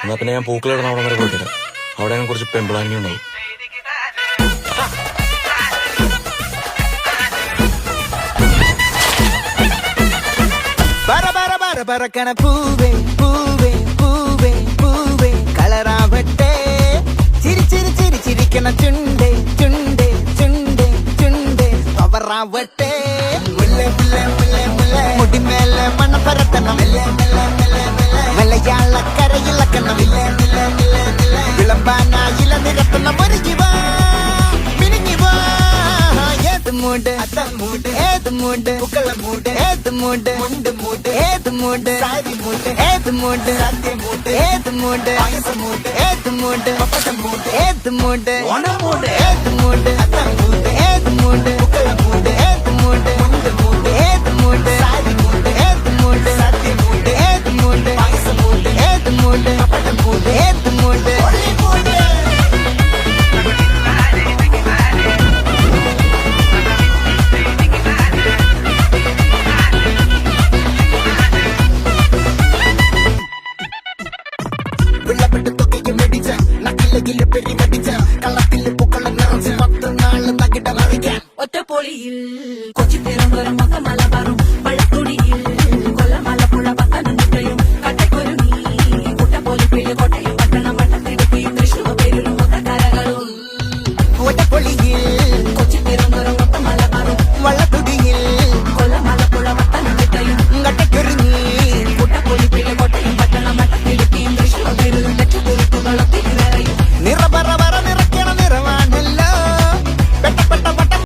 എന്നാ പിന്നെ ഞാൻ പൂക്കളിടുന്ന അവിടെ വരെ പോയിട്ടില്ല. അവിടെ ഞാൻ കുറച്ച് പെമ്പിളാങ്ങി ഉണ്ടാവും. പറക്കണ പൂവേ പൂവേ പൂവേ പൂവേ കളറാവട്ടെ ചിരി ചിരി ചിരി ചിരിക്കണ ചുണ്ടേ ചുണ്ടേ ചുണ്ടേ ചുണ്ടേ പവറാവട്ടെ മുടിമേലെ മണം പരത്തണം മലയാളക്കരയിളക്കണം വിളമ്പാനായില നിരത്തണം ഒരുങ്ങിവാ മിനിങ്ങിവാ ഏത് മൂട് മൂട് ഏത് മൂട് പുക്കള മൂട് ഏത് മൂട് മുണ്ട് മൂട് ഏത് മൂട് സാരി മൂട് ഏത് മൂട് സദ്യ മൂട് ഏത് മൂട് മൂട് ഏത് മൂട് പപ്പടം മൂട് ഏത് മൂട് ഓണം മൂട് ഏത് മൂട് മൂട് ഏത് മൂട് പുക്കള മൂട് ഏത് മൂട് മുണ്ട് മൂട് ഏത് മൂട് സാരി മൂട് ഏത് മൂട് സദ്യ മൂട് ഏത് മൂട് മൂട് ഏത് മൂട് പപ്പടം മൂട് ഏത് മൂട് ഒറ്റപ്പൊളിയിൽ കൊച്ചി തിരുവനന്തപുരം മലബാറും